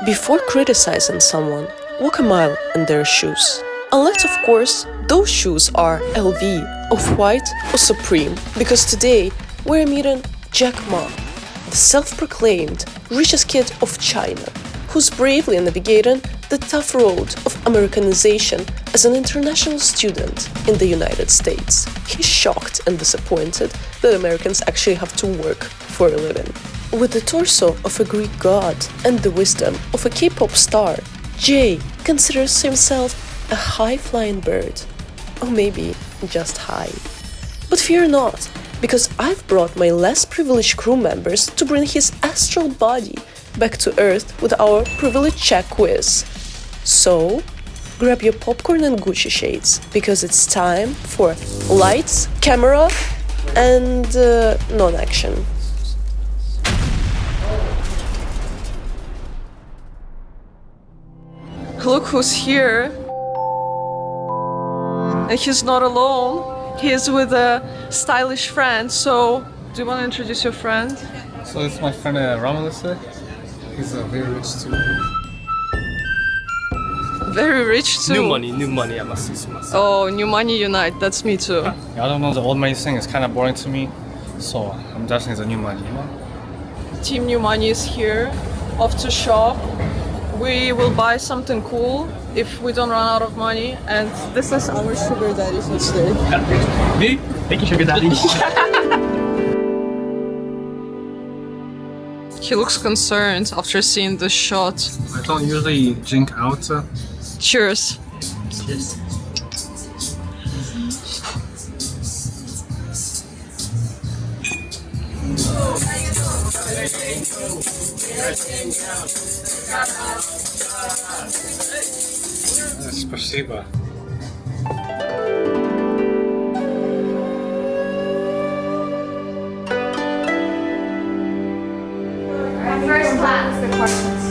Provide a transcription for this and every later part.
Before criticizing someone, walk a mile in their shoes. Unless, of course, those shoes are LV, Off-White, or Supreme, because today we're meeting Jack Ma, the self-proclaimed richest kid of China, who's bravely navigating the tough road of Americanization as an international student in the United States. He's shocked and disappointed that Americans actually have to work for a living. With the torso of a Greek god and the wisdom of a K-pop star, Jay considers himself a high-flying bird. Or maybe just high. But fear not, because I've brought my less privileged crew members to bring his astral body back to Earth with our privilege check quiz. So, grab your popcorn and Gucci shades, because it's time for lights, camera, and non-action. Look who's here. And he's not alone. He is with a stylish friend. So, do you want to introduce your friend? So it's my friend Romulus. He's very rich too. Very rich too. New money, I must say. Oh, new money unite. That's me too. I don't know, the old money thing is kind of boring to me. So I'm guessing it's a new money, you know? Team New Money is here, off to shop. We will buy something cool if we don't run out of money. And this is our sugar daddy for today. Me? Thank you, sugar daddy. He looks concerned after seeing the shot. I don't usually drink out. Cheers. Cheers. Спасибо. First class, the questions.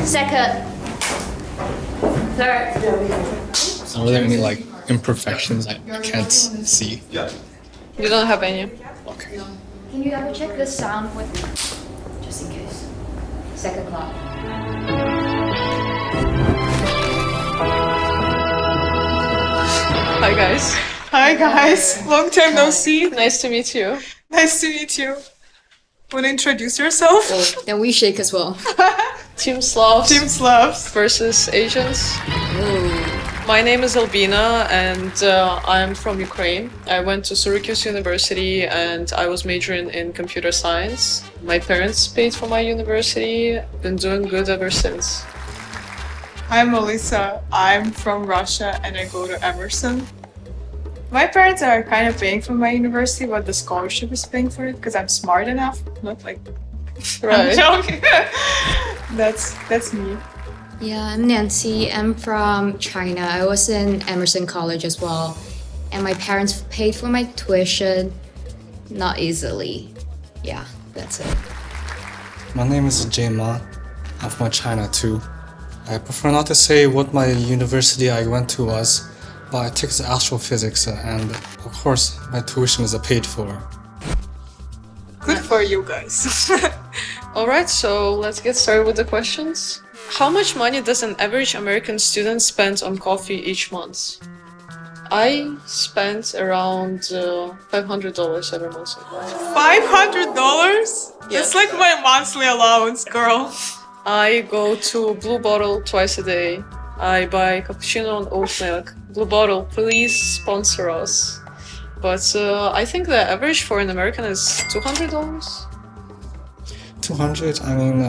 Second. Third. Are there any like imperfections I can't see? You don't have any. Okay. Can you double check the sound with me? Just in case. Second class. Hi guys. Hi guys, long time no see. Nice to meet you. Nice to meet you. Wanna introduce yourself? Then we shake as well. Team Slavs Team Slavs. versus Asians. My name is Albina and I'm from Ukraine. I went to Syracuse University and I was majoring in computer science. My parents paid for my university. Been doing good ever since. I'm Melissa. I'm from Russia and I go to Emerson. My parents are kind of paying for my university, but the scholarship is paying for it because I'm smart enough. Not like I'm Right. joking. That's me. Yeah, I'm Nancy. I'm from China. I was in Emerson College as well. And my parents paid for my tuition, not easily. Yeah, that's it. My name is Jay Ma. I'm from China too. I prefer not to say what my university I went to was, but I took astrophysics and of course my tuition is paid for. Good for you guys. Alright, so let's get started with the questions. How much money does an average American student spend on coffee each month? I spent around $500 every month. $500? That's like my monthly allowance, girl. I go to Blue Bottle twice a day. I buy cappuccino and oat milk. Blue Bottle, please sponsor us. But I think the average for an American is $200. 200, I mean,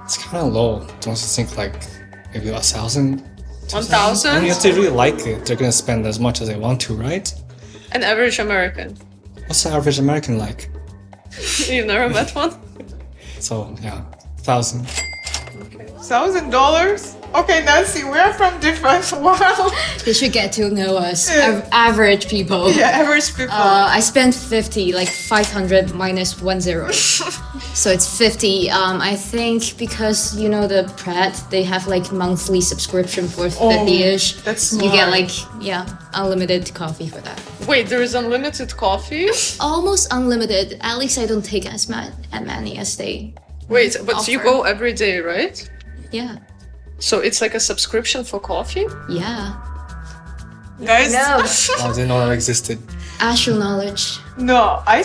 it's kind of low. Don't you think like maybe 1,000? 1,000? I mean, if they really like it, they're gonna spend as much as they want to, right? An average American. What's the average American like? You've never met one? So yeah, 1,000. $1,000? Okay, Nancy, we're from different worlds. They should get to know us, Yeah. average people. Yeah, average people. I spent 50, like 500 minus 10. So it's 50. I think because, you know, the Pret, they have like monthly subscription for 50-ish. that's You get smart. like, yeah, unlimited coffee for that. Wait, there is unlimited coffee? Almost unlimited. At least I don't take as many as they Wait, but you offer. go every day, right? Yeah. So it's like a subscription for coffee? Yeah. Guys, No. I didn't know that existed. Actual knowledge. no, I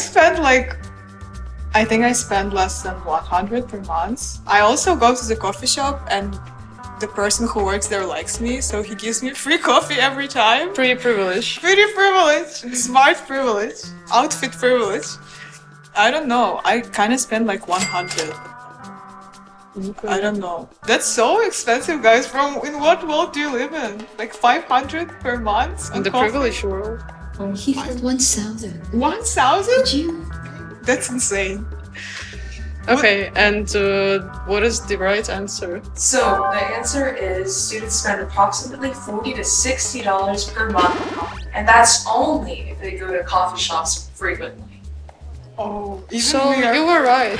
think I spend less than 100 per month. I also go to the coffee shop and the person who works there likes me, so he gives me free coffee every time. Pretty privileged. Pretty privilege, smart privilege, outfit privilege. I don't know, I kind of spend like 100. I don't know. That's so expensive, guys. In what world do you live in? Like 500 per month? In the privileged world. He said 1,000. 1,000? Did you? That's insane. Okay, and what is the right answer? So the answer is students spend approximately $40 to $60 per month, and that's only if they go to coffee shops frequently. Oh, even So we are... you were right.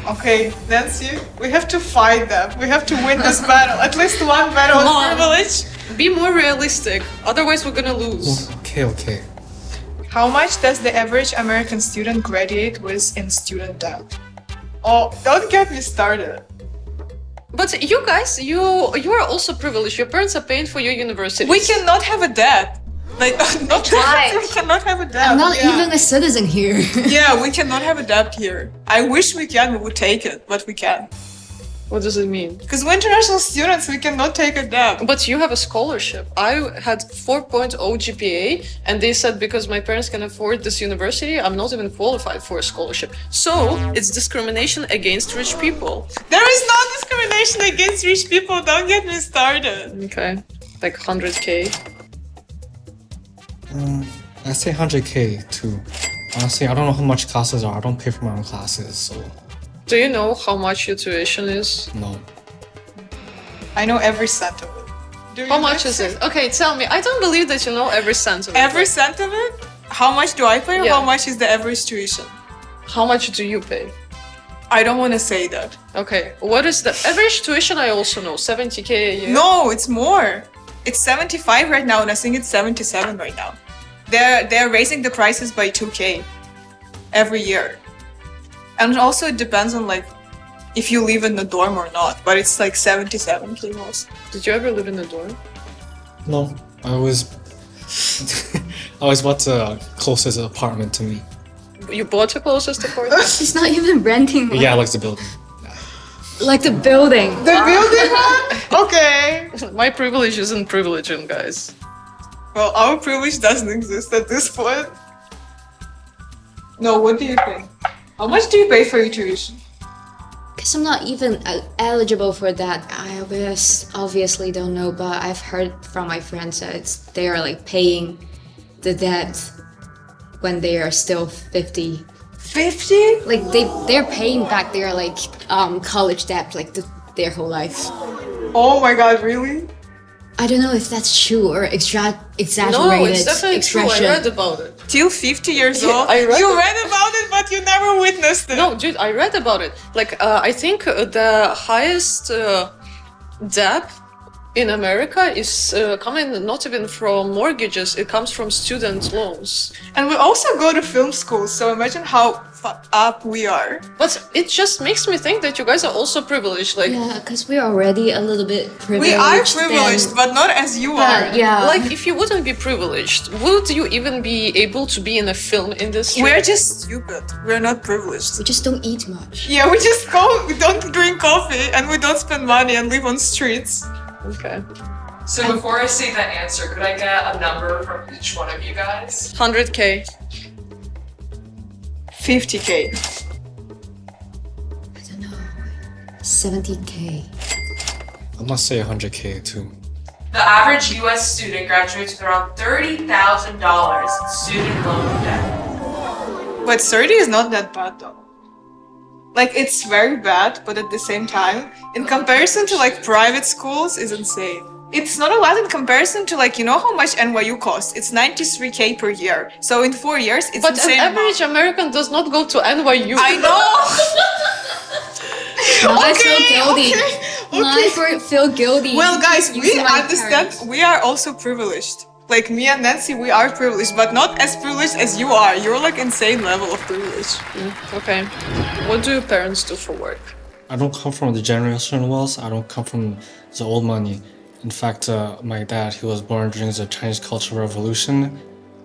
Okay, Nancy, we have to fight them. We have to win this battle. At least one battle Come of on. privilege. Be more realistic, otherwise we're gonna lose. Okay. How much does the average American student graduate with in student debt? Oh, don't get me started. But you guys, you are also privileged. Your parents are paying for your university. We cannot have a debt. Like, not tried. we cannot have a debt. I'm not yeah. even a citizen here. Yeah, we cannot have a debt here. I wish we can, we would take it, but we can't. What does it mean? Because we're international students, we cannot take a debt. But you have a scholarship. I had 4.0 GPA, and they said because my parents can afford this university, I'm not even qualified for a scholarship. So it's discrimination against rich people. There is no discrimination against rich people, don't get me started. Okay, like 100K. I say 100K too. Honestly, I don't know how much classes are. I don't pay for my own classes, so Do you know how much your tuition is? no. I know every cent of it. Do How you much guys? is it? Okay, tell me. I don't believe that you know every cent of it. Every cent of it? How much do I pay or Yeah. how much is the average tuition? How much do you pay? I don't want to say that. Okay, what is the average tuition? I also know 70K a year. No, it's more. It's 75 right now and I think it's 77 right now. They're raising the prices by 2K every year. And also it depends on like if you live in the dorm or not, but it's like 77K most. Did you ever live in a dorm? No, I was bought the closest apartment to me. You bought your closest apartment? It's not even renting. But yeah, I like the building. Like the building. The building one? Okay. My privilege isn't privileging, guys. Well, our privilege doesn't exist at this point. No, what do you think? How much do you pay for your tuition? Because I'm not even eligible for that. I obviously don't know, but I've heard from my friends that they are like paying the debt when they are still 50. 50? Like they're paying back their like college debt like their whole life. Oh my god, really? I don't know if that's true or exaggerated No, it's definitely true. I expression. read about it. Till 50 years Yeah, old? I read You it. read about it, but you never witnessed it. No, dude, I read about it. Like, I think the highest debt in America is coming not even from mortgages, it comes from student loans. And we also go to film school, so imagine how fucked up we are. But it just makes me think that you guys are also privileged. Like, Yeah, because we're already a little bit privileged. We are privileged, but not as you are. yeah. like, if you wouldn't be privileged, would you even be able to be in a film industry? We're just stupid. We're not privileged. we just don't eat much. Yeah, we just we don't drink coffee, and we don't spend money and live on streets. Okay. So before I say that answer, could I get a number from each one of you guys? 100K. 50K. I don't know. 70K. I must say 100K too. The average US student graduates with around $30,000 in student loan debt. But 30 is not that bad though. Like, it's very bad, but at the same time, in comparison to like private schools, is insane. It's not a lot in comparison to like, you know how much NYU costs? It's 93K per year. So in 4 years, it's But insane. an average American does not go to NYU. I know! Now I feel Okay, guilty. okay, Now I feel guilty. Well, guys, we using my understand parents. we are also privileged. Like me and Nancy, we are privileged, but not as privileged as you are. You're like insane level of privilege. Okay. What do your parents do for work? I don't come from the generational wealth. I don't come from the old money. In fact, my dad, he was born during the Chinese Cultural Revolution,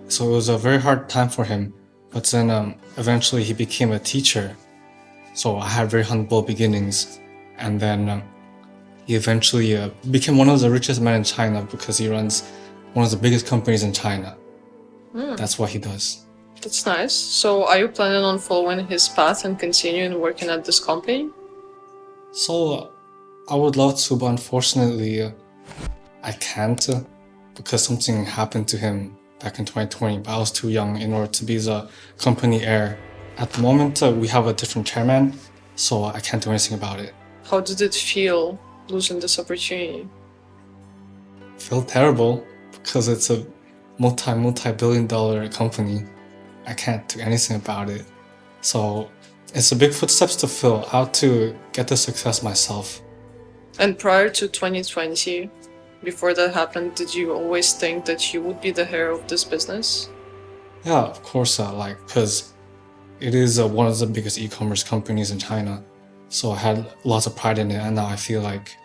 so it was a very hard time for him. But then eventually he became a teacher. So I had very humble beginnings. And then he eventually became one of the richest men in China because he runs one of the biggest companies in China. That's what he does. That's nice. So are you planning on following his path and continuing working at this company? So I would love to, but unfortunately I can't because something happened to him back in 2020, but I was too young in order to be the company heir. At the moment, we have a different chairman, so I can't do anything about it. How did it feel losing this opportunity? I feel terrible because it's a multi-billion dollar company. I can't do anything about it. So it's a big footsteps to fill, how to get the success myself. And prior to 2020, before that happened, did you always think that you would be the heir of this business? Yeah, of course, because it is one of the biggest e-commerce companies in China. So I had lots of pride in it, and now I feel like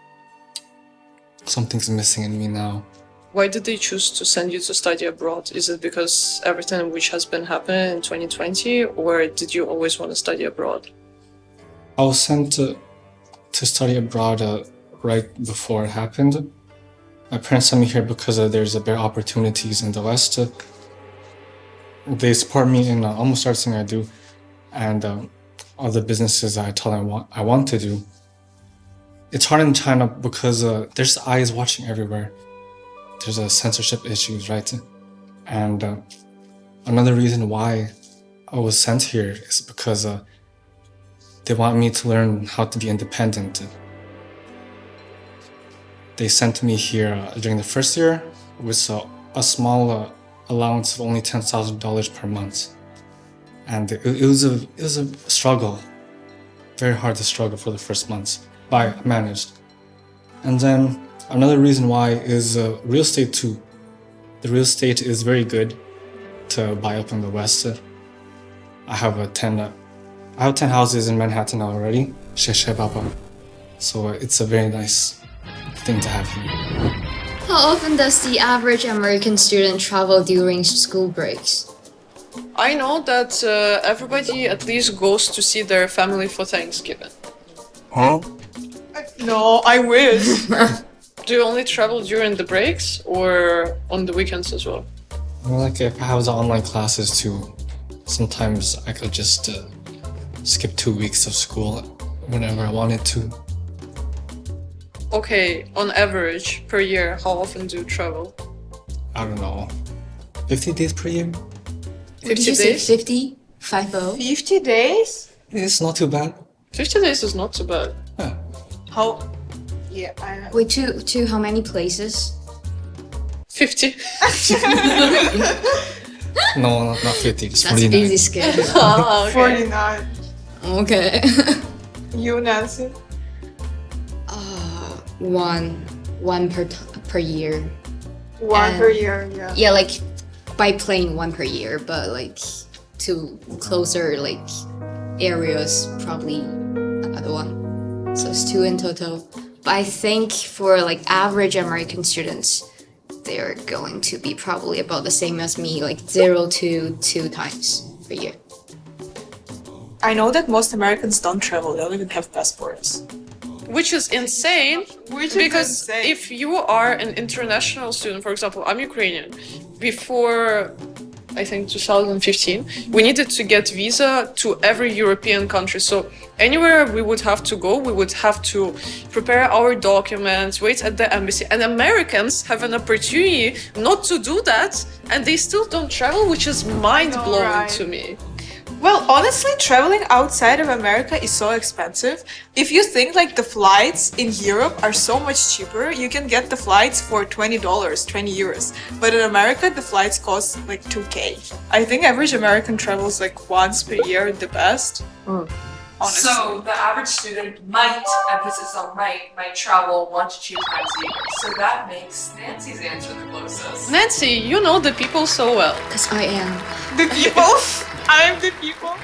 something's missing in me now. Why did they choose to send you to study abroad? Is it because everything which has been happening in 2020, or did you always want to study abroad? I was sent to study abroad right before it happened. My parents sent me here because there's better opportunities in the West. They support me in almost everything I do, and all the businesses I tell them I want to do. It's hard in China because there's eyes watching everywhere. There's censorship issues, right? And another reason why I was sent here is because they want me to learn how to be independent. They sent me here during the first year with a small allowance of only $10,000 per month. And it was a struggle, very hard to struggle for the first months, but I managed. And then another reason why is real estate too. The real estate is very good to buy up in the West. I have 10 houses in Manhattan already, so it's a very nice thing to have here. How often does the average American student travel during school breaks? I know that everybody at least goes to see their family for Thanksgiving. No, I wish. Do you only travel during the breaks or on the weekends as well? Well, like if I have the online classes too, sometimes I could just skip 2 weeks of school whenever I wanted to. Okay, on average, per year, how often do you travel? I don't know, 50 days per year? 50 Did you say days? 50? 50? 50 days? It's not too bad. 50 days is not so bad. Yeah. How? Yeah, Wait, to how many places? 50. No, not 50, it's That's 49. busy schedule. Ah, okay. 49. Okay. You, Nancy? One per year. One per year, yeah. Yeah, like by plane one per year, but like to closer like areas probably another one. So it's 2 in total. But I think for like average American students, they're going to be probably about the same as me, like 0 to 2 times per year. I know that most Americans don't travel, they don't even have passports. Which is insane. Which is because insane. if you are an international student, for example, I'm Ukrainian. Before, I think 2015, we needed to get visa to every European country. So anywhere we would have to go, we would have to prepare our documents, wait at the embassy. And Americans have an opportunity not to do that, and they still don't travel, which is mind-blowing right? to me. Well, honestly, traveling outside of America is so expensive. If you think like the flights in Europe are so much cheaper, you can get the flights for $20, 20 euros. But in America, the flights cost like 2K. I think average American travels like once per year at the best. honestly. So the average student might, emphasis on might travel 1 to 2 times a year. So that makes Nancy's answer the closest. Nancy, you know the people so well. Because I am. The people. I'm the people.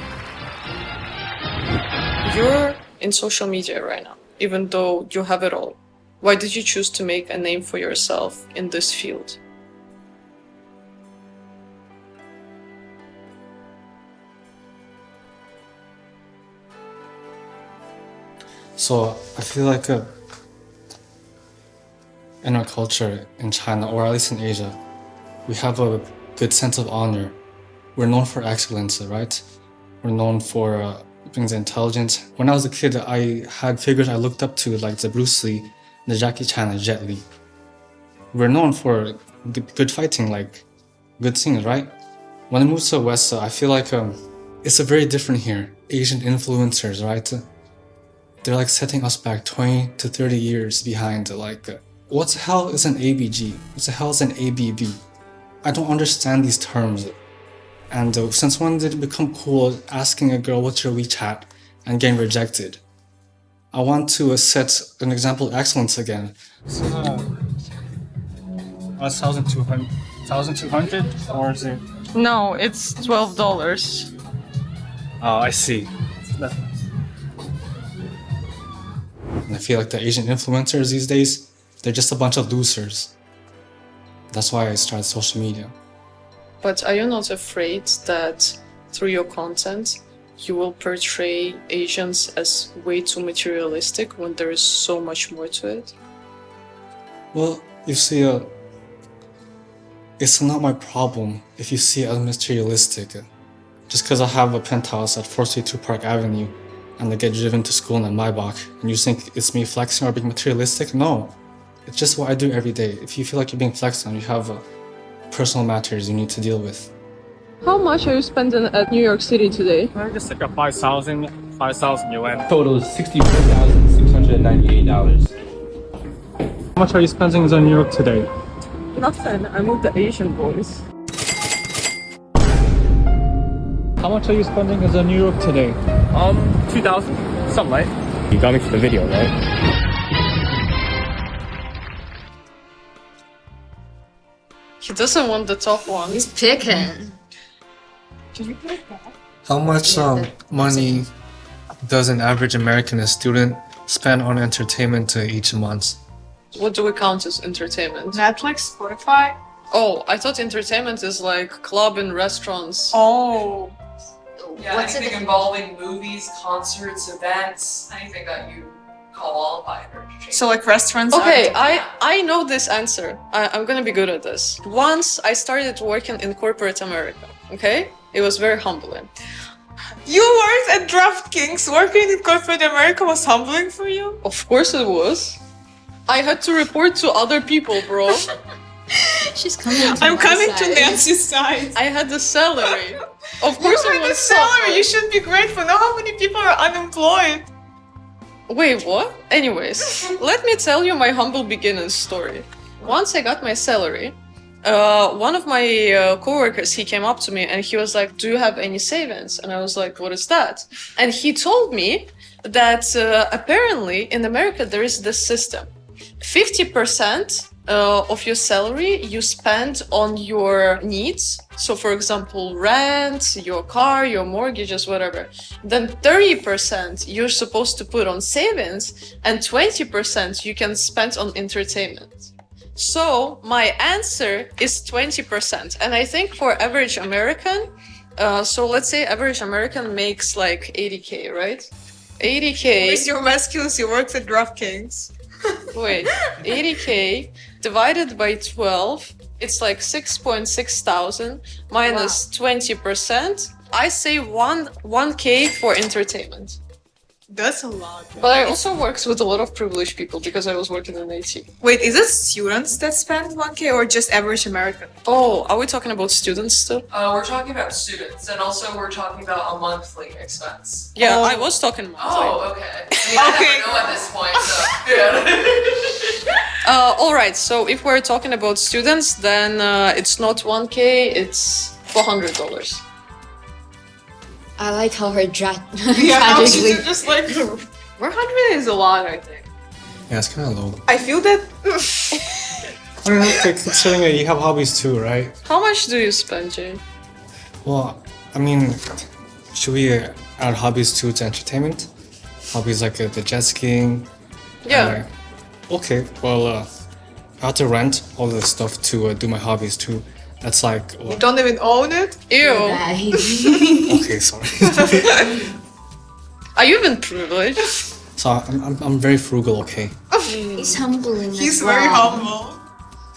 You're in social media right now, even though you have it all. Why did you choose to make a name for yourself in this field? So I feel like in our culture in China, or at least in Asia, we have a good sense of honor. We're known for excellence, right? We're known for being intelligent. When I was a kid, I had figures I looked up to, like the Bruce Lee, the Jackie Chan, and Jet Li. We're known for good fighting, like good things, right? When I moved to the West, I feel like it's a very different here. Asian influencers, right? They're like setting us back 20 to 30 years behind. Like, what the hell is an ABG? What the hell is an ABB? I don't understand these terms. And since when did it become cool asking a girl what's your WeChat and getting rejected? I want to set an example of excellence again. So, 1,200 or is it? No, it's $12. Oh, I see. And I feel like the Asian influencers these days, they're just a bunch of losers. That's why I started social media. But are you not afraid that through your content, you will portray Asians as way too materialistic when there is so much more to it? Well, you see, it's not my problem if you see it as materialistic. Just because I have a penthouse at 432 Park Avenue and I get driven to school in a Maybach, and you think it's me flexing or being materialistic? No, it's just what I do every day. If you feel like you're being flexed on, you have personal matters you need to deal with. How much are you spending at New York City today? Just like a 5,000 yuan. Total is $64,698. How much are you spending in New York today? Nothing. I'm with the Asian Boyz. How much are you spending in New York today? 2,000. Something like. You got me for the video, right? He doesn't want the top one. He's picking. How much money does an average American student spend on entertainment each month? What do we count as entertainment? Netflix, Spotify. Oh, I thought entertainment is like club and restaurants. Oh. Yeah, What's anything it? involving movies, concerts, events, anything that you qualify for entertainment. So like restaurants. Okay, are- I know this answer. I'm gonna be good at this. Once I started working in corporate America, okay? It was very humbling. You worked at DraftKings. Working in corporate America was humbling for you. Of course it was. I had to report to other people, bro. She's coming to I'm my coming side. to Nancy's side. I had a salary. Of You course it had a was salary. suffering. You should be grateful. Know how many people are unemployed? Wait, what? Anyways, let me tell you my humble beginnings story. Once I got my salary, one of my coworkers, he came up to me and he was like, "Do you have any savings?" And I was like, "What is that?" And he told me that apparently in America there is this system. 50% of your salary you spend on your needs. So for example, rent, your car, your mortgages, whatever. Then 30% you're supposed to put on savings and 20% you can spend on entertainment. So my answer is 20%. And I think for average American, so let's say average American makes like 80K, right? 80K. With your masculines, you worked at DraftKings. Wait, 80K divided by 12, it's like 6.6 thousand minus 20%. I say 1K for entertainment. That's a lot. But I also works with a lot of privileged people because I was working in IT. Wait, is it students that spend 1K or just average American? Oh, are we talking about students still? We're talking about students, and also we're talking about a monthly expense. Yeah, Oh. I was talking monthly. Oh, okay. I mean, I Okay. never know at this point, so yeah. All right, so if we're talking about students, then it's not 1K, it's $400. I like how her Yeah, now she's tragically. just like 400 is a lot, I think. Yeah, it's kind of low. I feel that. I mean, like, considering that you have hobbies too, right? How much do you spend, Jane? Well, I mean, should we add hobbies too to entertainment? Hobbies like the jet skiing. Yeah. Okay, well, I have to rent all the stuff to do my hobbies too. That's like. You don't even own it? Ew. Okay, sorry. Are you even privileged? So I'm very frugal, okay. It's humbling. He's as well. very humble.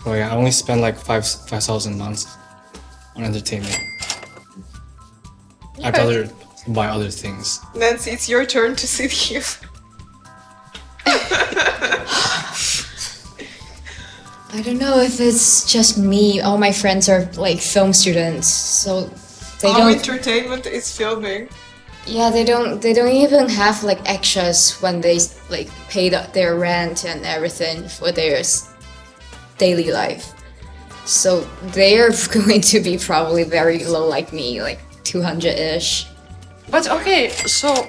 So yeah, I only spend like 5,000 months on entertainment. I'd rather buy other things. Nancy, it's your turn to sit here. I don't know if it's just me. All my friends are like film students, so they Our don't. entertainment is filming. Yeah, they don't even have like extras when they like pay their rent and everything for their daily life. So they are going to be probably very low like me, like 200-ish. But okay, so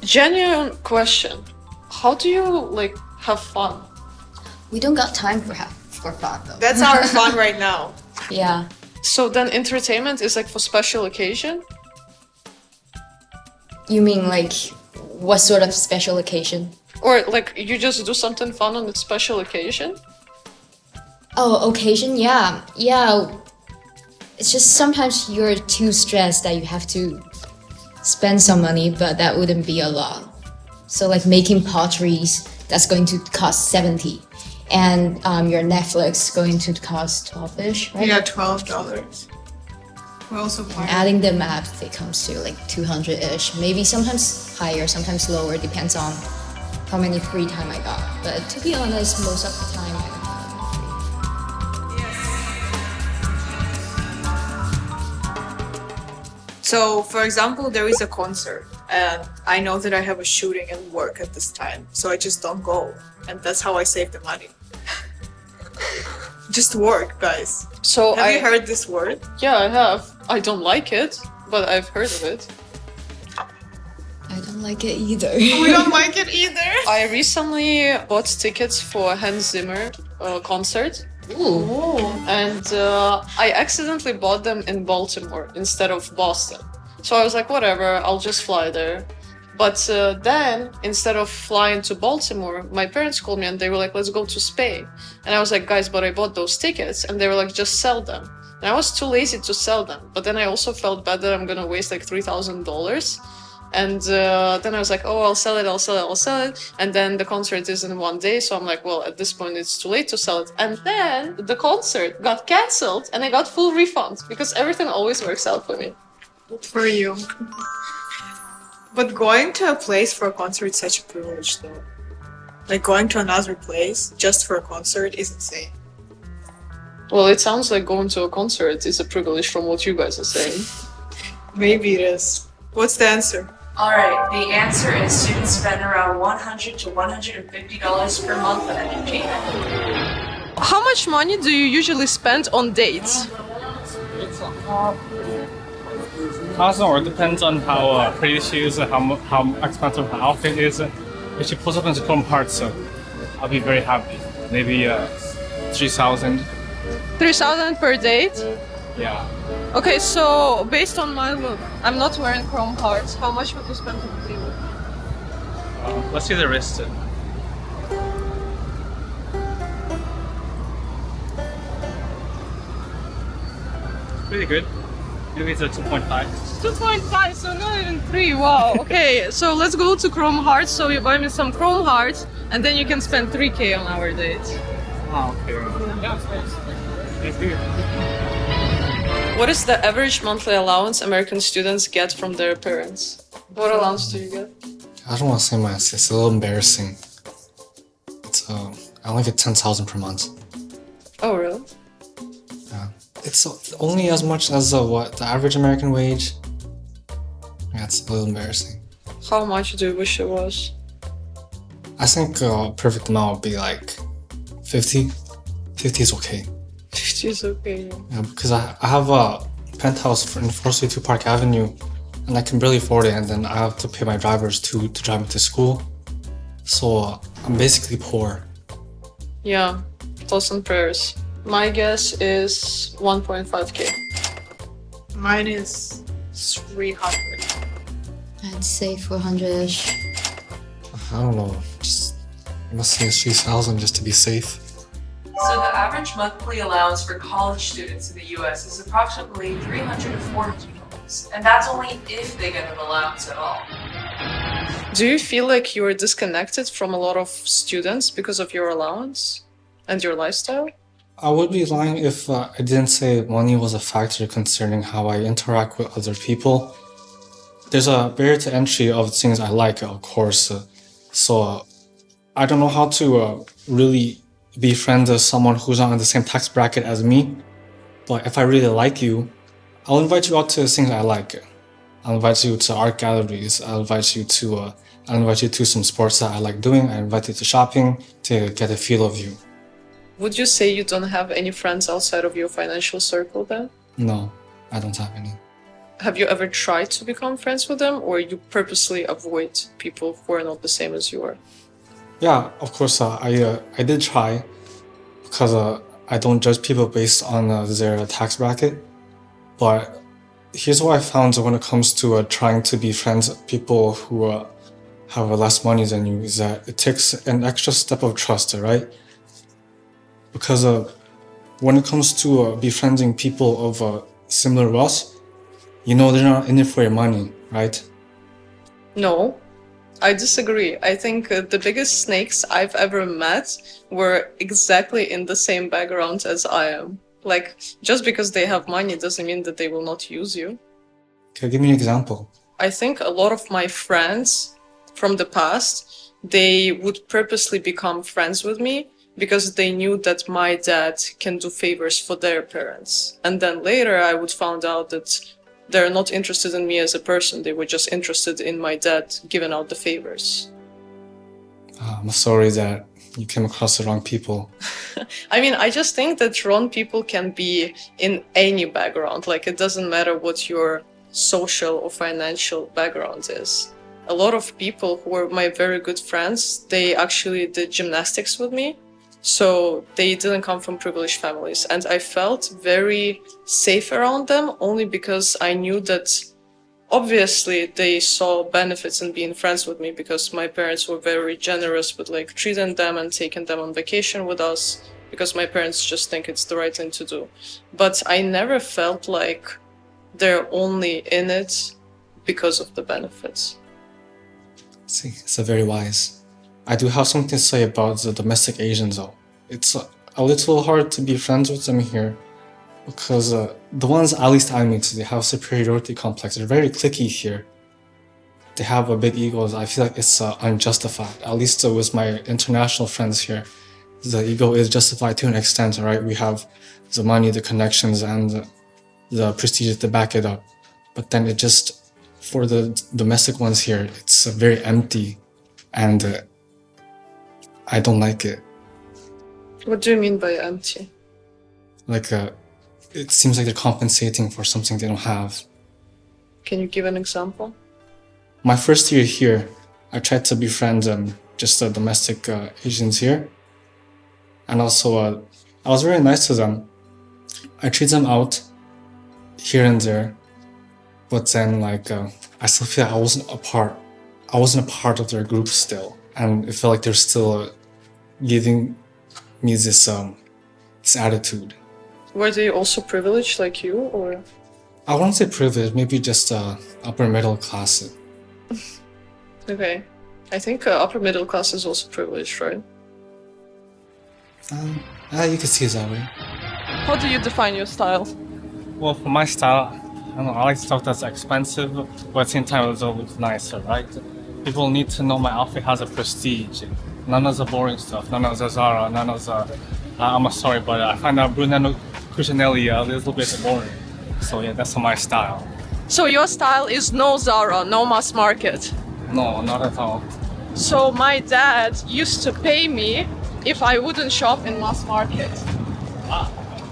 genuine question. How do you like have fun? We don't got time for fun though. That's our fun right now. Yeah. So then entertainment is like for special occasion? You mean like what sort of special occasion? Or like you just do something fun on a special occasion? Oh, occasion? Yeah. Yeah. It's just sometimes you're too stressed that you have to spend some money, but that wouldn't be a lot. So like making potteries, that's going to cost 70. And your Netflix going to cost 12-ish, right? Yeah, $12. We also buy. Adding them up, it comes to like 200-ish. Maybe sometimes higher, sometimes lower, depends on how many free time I got. But to be honest, most of the time I don't So, for example, there is a concert, and I know that I have a shooting and work at this time, so I just don't go, and that's how I save the money. Just work, guys. So Have you heard this word? Yeah, I have. I don't like it, but I've heard of it. I don't like it either. We don't like it either. I recently bought tickets for a Hans Zimmer concert. Ooh. And I accidentally bought them in Baltimore instead of Boston. So I was like, whatever, I'll just fly there. But then, instead of flying to Baltimore, my parents called me and they were like, let's go to Spain. And I was like, guys, but I bought those tickets. And they were like, just sell them. And I was too lazy to sell them. But then I also felt bad that I'm gonna waste like $3,000. And then I was like, oh, I'll sell it. And then the concert is in one day. So I'm like, well, at this point, it's too late to sell it. And then the concert got canceled and I got full refund because everything always works out for me. Good for you. But going to a place for a concert is such a privilege, though. Like going to another place just for a concert is insane. Well, it sounds like going to a concert is a privilege from what you guys are saying. Maybe it is. What's the answer? Alright, the answer is students spend around $100 to $150 per month on entertainment. How much money do you usually spend on dates? Or it depends on how pretty she is and how expensive her outfit is. If she pulls up into Chrome Hearts, I'll be very happy. Maybe 3,000. 3,000 per date? Yeah. Okay, so based on my look, I'm not wearing chrome hearts. How much would you spend on the table? Let's see the wrist. Pretty good. Maybe it's a 2.5. 2.5, so not even 3. Wow. Okay, so let's go to chrome hearts. So you buy me some chrome hearts, and then you can spend 3K on our date. Oh, okay. Yeah, thank you. What is the average monthly allowance American students get from their parents? What allowance do you get? I don't want to say my answer. It's a little embarrassing. It's I only get 10,000 per month. Oh, really? Yeah. It's only as much as the average American wage. Yeah, it's a little embarrassing. How much do you wish it was? I think perfect amount would be like 50. 50 is okay. 50 is okay. Yeah, because I have a penthouse in 432 Park Avenue, and I can barely afford it, and then I have to pay my drivers to drive me to school. So I'm basically poor. Yeah, thoughts and prayers. My guess is 1.5k. Mine is 300. I'd say 400-ish. I don't know, just I must say 3,000 just to be safe. So the average monthly allowance for college students in the US is approximately $300 to $400, and that's only if they get an allowance at all. Do you feel like you're disconnected from a lot of students because of your allowance and your lifestyle? I would be lying if I didn't say money was a factor concerning how I interact with other people. There's a barrier to entry of things I like, of course. So I don't know how to really be friends with someone who's not in the same tax bracket as me. But if I really like you, I'll invite you out to things I like. I'll invite you to art galleries. I'll invite you to some sports that I like doing. I invite you to shopping to get a feel of you. Would you say you don't have any friends outside of your financial circle then? No, I don't have any. Have you ever tried to become friends with them, or you purposely avoid people who are not the same as you are? Yeah, of course, I did try because I don't judge people based on their tax bracket. But here's what I found when it comes to trying to be friends with people who have less money than you is that it takes an extra step of trust, right? Because when it comes to befriending people of similar wealth, you know they're not in it for your money, right? No, I disagree. I think the biggest snakes I've ever met were exactly in the same background as I am. Like, just because they have money doesn't mean that they will not use you. Okay, give me an example. I think a lot of my friends from the past, they would purposely become friends with me because they knew that my dad can do favors for their parents. And then later I would find out that they're not interested in me as a person. They were just interested in my dad giving out the favors. I'm sorry that you came across the wrong people. I mean, I just think that wrong people can be in any background. Like, it doesn't matter what your social or financial background is. A lot of people who were my very good friends, they actually did gymnastics with me. So they didn't come from privileged families. And I felt very safe around them only because I knew that obviously they saw benefits in being friends with me because my parents were very generous with like treating them and taking them on vacation with us because my parents just think it's the right thing to do. But I never felt like they're only in it because of the benefits. See, it's very wise. I do have something to say about the domestic Asians though. It's a little hard to be friends with them here because the ones at least I meet, they have superiority complex. They're very cliquey here. They have a big egos. I feel like it's unjustified. At least with my international friends here, the ego is justified to an extent, right? We have the money, the connections, and the prestige to back it up. But then it just, for the domestic ones here, it's very empty and I don't like it. What do you mean by empty? Like, it seems like they're compensating for something they don't have. Can you give an example? My first year here, I tried to befriend just the domestic Asians here. And also, I was very nice to them. I treat them out here and there. But then, like, I still feel like I wasn't a part of their group still. And it felt like they're still giving me this attitude. Were they also privileged like you, or? I won't say privileged, maybe just upper middle class. Okay. I think upper middle class is also privileged, right? You can see it that way. How do you define your style? Well, for my style, I don't know, I like stuff that's expensive, but at the same time, it's always nicer, right? People need to know my outfit has a prestige. None of the boring stuff, none of the Zara, none of the... I'm sorry, but I find that Brunello Cucinelli a little bit boring. So yeah, that's my style. So your style is no Zara, no mass market? No, not at all. So my dad used to pay me if I wouldn't shop in mass market.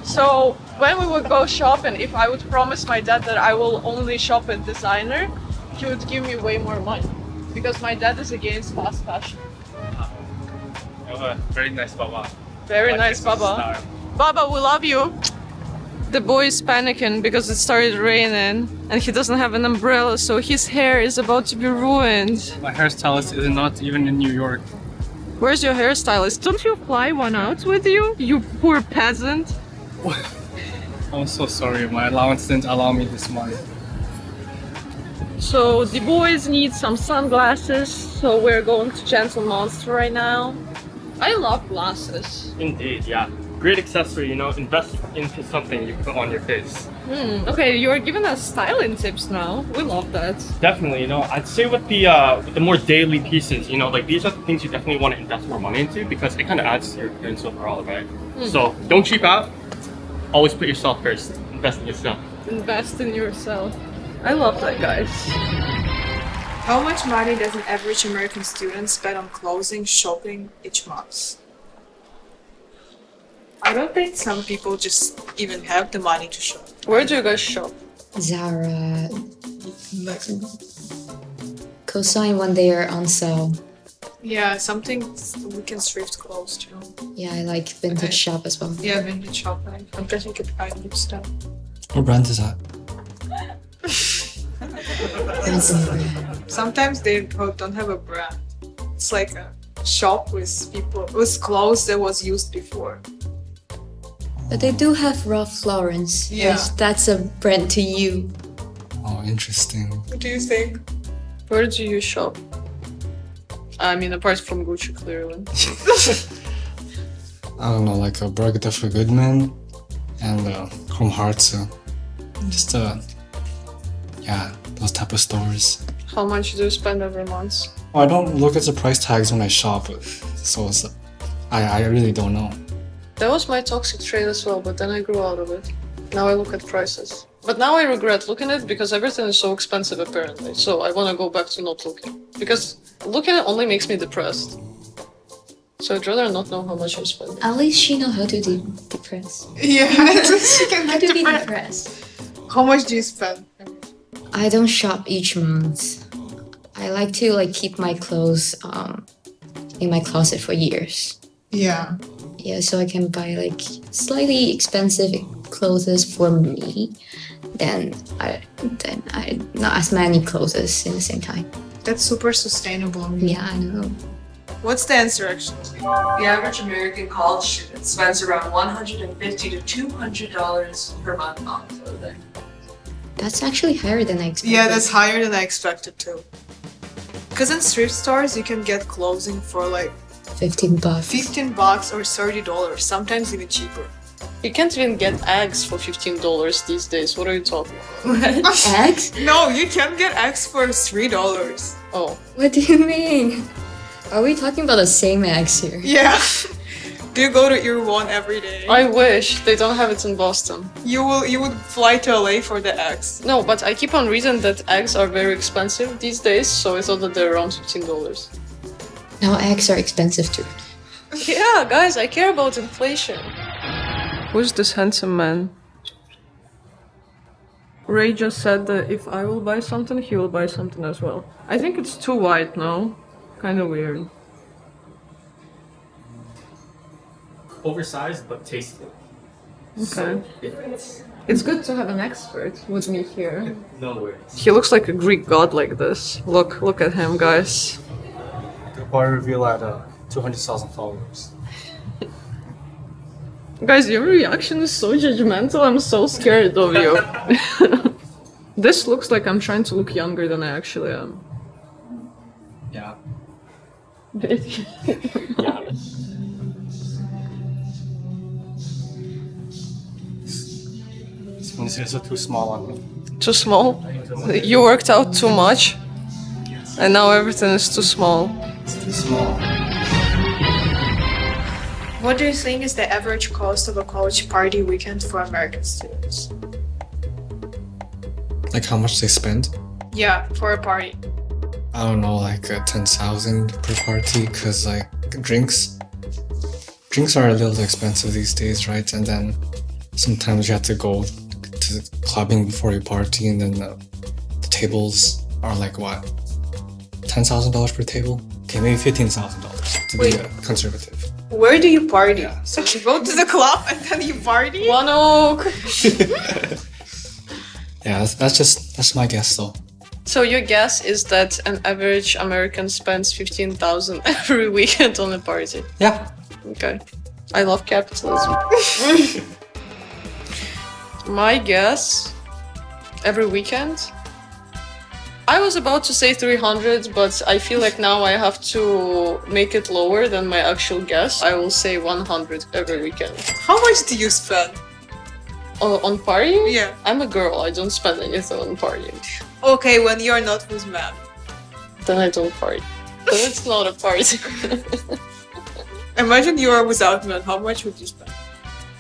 So when we would go shopping, if I would promise my dad that I will only shop at designer, he would give me way more money. Because my dad is against fast fashion. You have a very nice baba. Very Like nice, this Baba. style. Baba, we love you. The boy is panicking because it started raining and he doesn't have an umbrella, so his hair is about to be ruined. My hairstylist is not even in New York. Where's your hairstylist? Don't you fly one out with you, you poor peasant? I'm so sorry, my allowance didn't allow me this month. So the boys need some sunglasses, so we're going to Gentle Monster right now. I love glasses. Indeed, yeah. Great accessory, you know, invest into something you put on your face. Okay, you're giving us styling tips now. We love that. Definitely, you know, I'd say with the more daily pieces, you know, like these are the things you definitely want to invest more money into because it kind of adds to your appearance overall, right? So don't cheap out. Always put yourself first. Invest in yourself. Invest in yourself. I love that, guys. How much money does an average American student spend on clothing, shopping each month? I don't think some people just even have the money to shop. Where do you guys shop? Zara, Cosign when they are on sale. Yeah, something we can thrift clothes too. Yeah, I like vintage Okay. shop as well. Yeah, vintage shopping. I'm guessing you could find good stuff. What brand is that? Brands and brand. Sometimes they don't have a brand. It's like a shop with clothes that was used before. But they do have Ralph Lauren's. Yeah. Yes, that's a brand to you. Oh, interesting. What do you think? Where do you shop? I mean, apart from Gucci, clearly. I don't know, like a Bergdorf for Goodman and Home Hearts. Just yeah, those type of stores. How much do you spend every month? I don't look at the price tags when I shop, so I really don't know. That was my toxic trait as well, but then I grew out of it. Now I look at prices. But now I regret looking at it because everything is so expensive apparently. So I want to go back to not looking. Because looking at it only makes me depressed. So I'd rather not know how much I'm spending. At least she know how to depress. Yeah, she can How get to be different. depressed. How much do you spend? I don't shop each month. I like to keep my clothes in my closet for years. Yeah. Yeah, so I can buy slightly expensive clothes for me. Then I not as many clothes in the same time. That's super sustainable. Yeah, I know. What's the answer actually? The average American college student spends around $150 to $200 per month on clothing. That's actually higher than I expected. Yeah, that's higher than I expected too. Because in thrift stores you can get clothing for like $15. $15 or $30, sometimes even cheaper. You can't even get eggs for $15 these days. What are you talking about? Eggs? No, you can get eggs for $3. Oh. What do you mean? Are we talking about the same eggs here? Yeah. Do you go to Ear One every day? I wish they don't have it in Boston. You would fly to LA for the eggs. No, but I keep on reading that eggs are very expensive these days, so I thought that they're around $15. Now eggs are expensive too. Yeah, guys, I care about inflation. Who's this handsome man? Ray just said that if I will buy something, he will buy something as well. I think it's too white now. Kind of weird. Oversized but tasty. Okay. It's good to have an expert with me here. No worries. He looks like a Greek god like this. Look at him, guys. The bar reveal at 200,000 followers. Guys, your reaction is so judgmental. I'm so scared of you. This looks like I'm trying to look younger than I actually am. Yeah. Yeah. This is too small on me. Too small? You worked out too much? And now everything is too small. It's too small. What do you think is the average cost of a college party weekend for American students? Like how much they spend? Yeah, for a party. I don't know, like 10,000 per party, cause like drinks are a little expensive these days, right? And then sometimes you have to go to clubbing before your party, and then the tables are like what? $10,000 per table? Okay, maybe $15,000 to Wait. be conservative. Where do you party? Yeah. So you go to the club and then you party? One Oak. Yeah, that's my guess though. So your guess is that an average American spends 15,000 every weekend on a party. Yeah. Okay. I love capitalism. My guess, every weekend. I was about to say 300, but I feel like now I have to make it lower than my actual guess. I will say 100 every weekend. How much do you spend? On partying? Yeah. I'm a girl. I don't spend anything on partying. Okay, when you're not with men. Then I don't party. But it's not a party. Imagine you are without men. How much would you spend?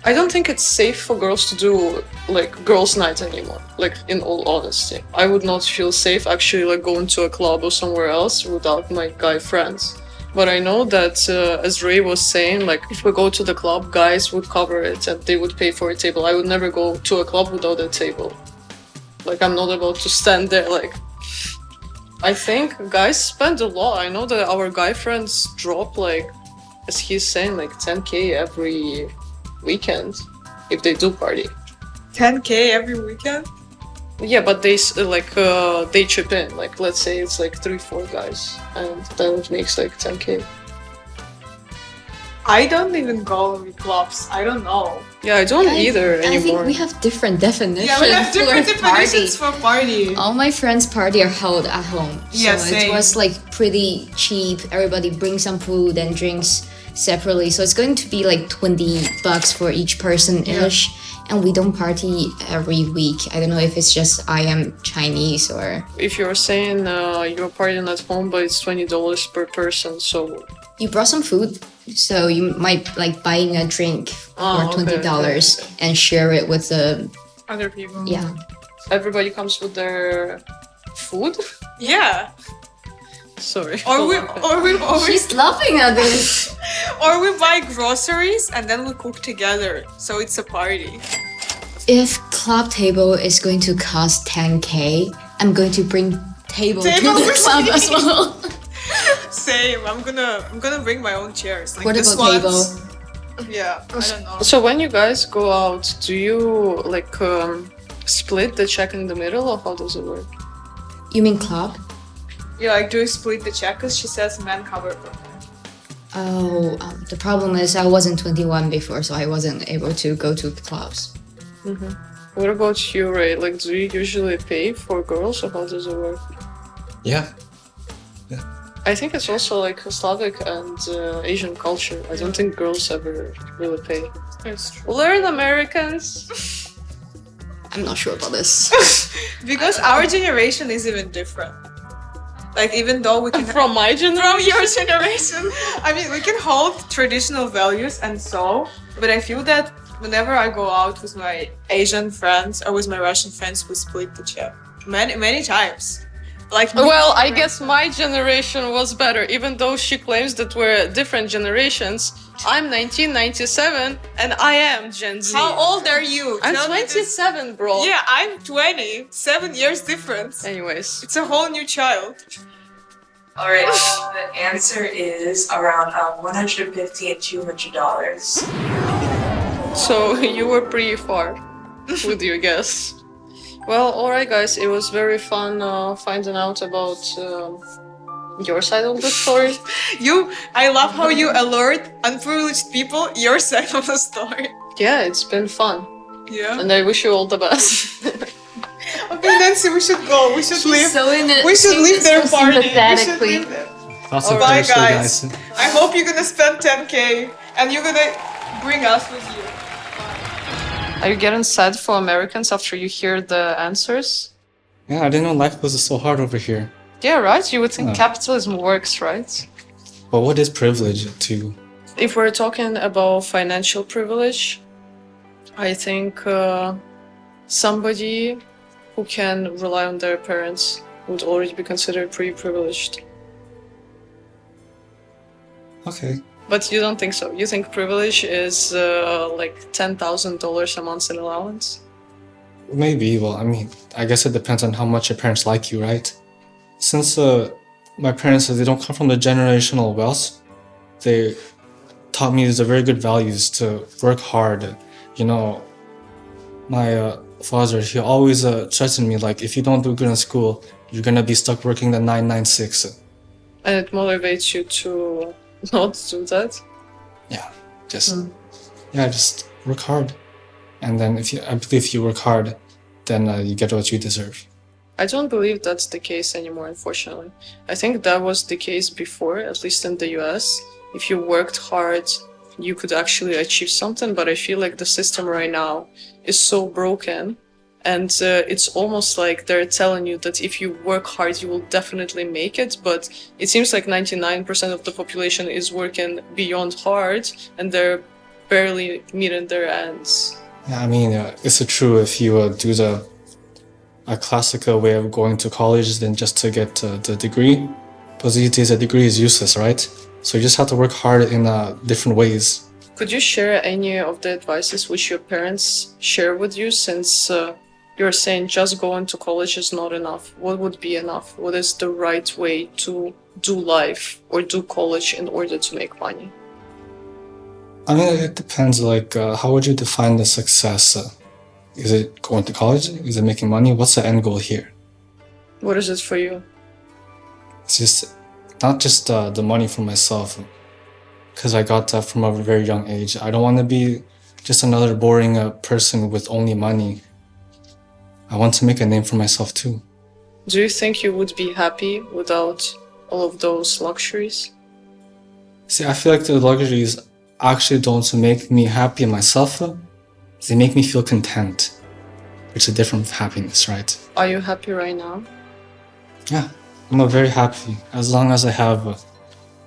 I don't think it's safe for girls to do like girls' night anymore. Like in all honesty, I would not feel safe actually like going to a club or somewhere else without my guy friends. But I know that as Ray was saying, like if we go to the club, guys would cover it and they would pay for a table. I would never go to a club without a table. Like I'm not about to stand there like. I think guys spend a lot. I know that our guy friends drop like, as he's saying, like 10K every weekend if they do party. 10K every weekend? Yeah, but they they chip in. Like let's say it's like 3-4 guys, and then it makes like 10K. I don't even go to clubs. I don't know. Yeah, I don't either I think anymore. we have different definitions. Yeah, we have different for party. definitions for party. All my friends' party are held at home. Yeah, so same. it was like pretty cheap. Everybody brings some food and drinks separately. So it's going to be like $20 for each person ish. And we don't party every week. I don't know if it's just I am Chinese or. If you're saying you're partying at home, but it's $20 per person, so You brought some food, so you might like buying a drink for $20 and share it with the. Other people. Yeah. everybody comes with their food. Yeah. Sorry. Or we She's laughing at this. or we buy groceries and then we cook together. So it's a party. If club table is going to cost 10K, I'm going to bring table to Table the with club me. as well. Same. I'm gonna bring my own chairs. Like What this about table? one's- Yeah, I don't know. So when you guys go out, do you like split the check in the middle, or how does it work? You mean club? Yeah, like do you split the check? Cause she says men cover for her. Oh, the problem is I wasn't 21 before, so I wasn't able to go to clubs. What about you, Ray? Like, do you usually pay for girls, or how does it work? Yeah. I think it's also like Slavic and Asian culture. I don't think girls ever really pay. It's true. Learn, Americans. I'm not sure about this. Because our generation is even different. Like even though we can From my generation. from your generation, I mean we can hold traditional values and so, but I feel that whenever I go out with my Asian friends or with my Russian friends, we split the check many times. Like Well, I guess my generation was better, even though she claims that we're different generations. I'm 1997 and I am Gen Z. how old are you? I'm Tell me this. 27, bro. Yeah, I'm 20. 7 years difference. Anyways. It's a whole new child. Alright, the answer is around $150 and $200. So you were pretty far with your guess. Well, alright guys, it was very fun finding out about your side of the story. I love how you alert unprivileged people your side of the story. Yeah, it's been fun. Yeah. And I wish you all the best. Okay, Nancy, we should go. We should leave. We should she's leave their so party. We should sympathetically. leave them. Lots Bye, of thirsty guys. guys. I hope you're gonna spend 10K and you're gonna bring us with you. Are you getting sad for Americans after you hear the answers? Yeah, I didn't know life was so hard over here. Yeah, right? You would think Yeah. capitalism works, right? But what is privilege to you? If we're talking about financial privilege, I think somebody who can rely on their parents would already be considered pretty privileged. Okay. But you don't think so? You think privilege is like $10,000 a month in allowance? Maybe. Well, I mean, I guess it depends on how much your parents like you, right? since my parents, they don't come from the generational wealth, they taught me the very good values to work hard. You know, my father, he always threatened me, like, if you don't do good in school, you're gonna be stuck working the 996. And it motivates you to not do that. Yeah, just work hard. And then I believe if you work hard, then you get what you deserve. I don't believe that's the case anymore, unfortunately. I think that was the case before, at least in the US. If you worked hard, you could actually achieve something, but I feel like the system right now is so broken, and it's almost like they're telling you that if you work hard, you will definitely make it, but it seems like 99% of the population is working beyond hard, and they're barely meeting their ends. Yeah, I mean, it's true if you do a classical way of going to college than just to get the degree. But these days, a degree is useless, right? So you just have to work hard in different ways. Could you share any of the advices which your parents share with you, since you're saying just going to college is not enough? What would be enough? What is the right way to do life or do college in order to make money? I mean, it depends, like, how would you define the success? Is it going to college? Is it making money? What's the end goal here? What is it for you? It's just not just the money for myself, because I got that from a very young age. I don't want to be just another boring person with only money. I want to make a name for myself too. Do you think you would be happy without all of those luxuries? See, I feel like the luxuries actually don't make me happy myself. They make me feel content, which is different from happiness, right? Are you happy right now? Yeah, I'm very happy. As long as I have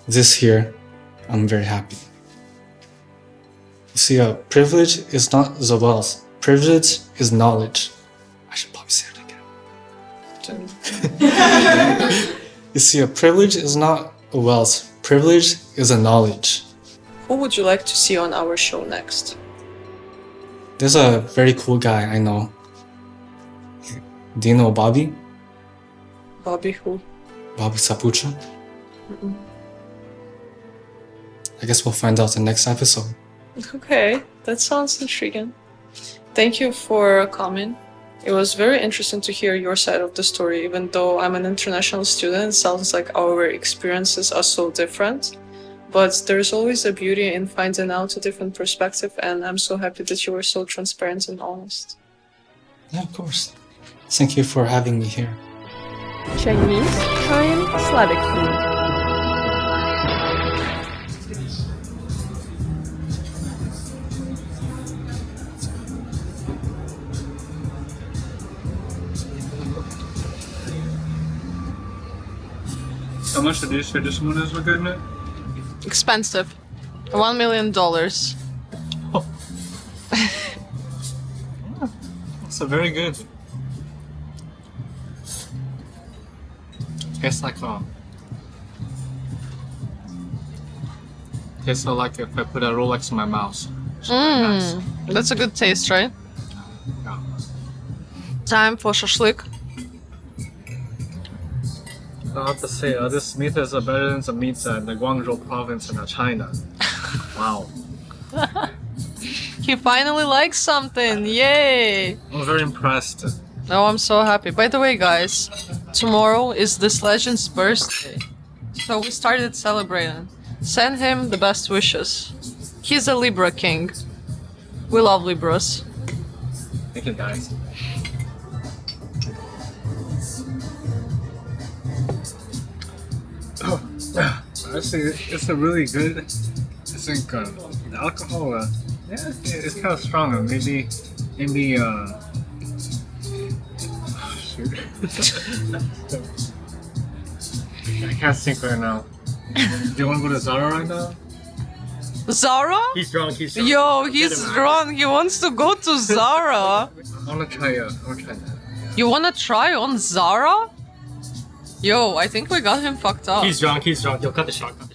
this here, I'm very happy. You see, privilege is not the wealth. Privilege is knowledge. I should probably say it again. You see, privilege is not a wealth. Privilege is a knowledge. Who would you like to see on our show next? There's a very cool guy I know. Do you know Bobby? Bobby who? Bobby Sapucha? I guess we'll find out in the next episode. Okay, that sounds intriguing. Thank you for coming. It was very interesting to hear your side of the story, even though I'm an international student. It sounds like our experiences are so different. But there's always a beauty in finding out a different perspective, and I'm so happy that you were so transparent and honest. Yeah, of course. Thank you for having me here. Chinese, Korean, Slavic food. How much are these traditional ones we're getting it? Expensive. $1 million. Oh. That's a very good. Tastes like tastes like if I put a Rolex in my mouth. Nice. That's a good taste, right? Yeah. Time for shashlik. I have to say, this meat is better than the meat in the Guangzhou province in China. Wow. He finally likes something. Yay! I'm very impressed. Oh, I'm so happy. By the way, guys, tomorrow is this legend's birthday. So we started celebrating. Send him the best wishes. He's a Libra king. We love Libras. Thank you, guys. Actually, it's a really good. I think the alcohol, yeah, it's kind of strong. Maybe. Shoot. I can't think right now. Do you want to go to Zara right now? Zara? He's drunk. He's drunk. Yo, he's drunk. He wants to go to Zara. I want to try that. You wanna try on Zara? Yo, I think we got him fucked up. He's drunk. He's drunk. Yo, cut the shot. Cut the shot.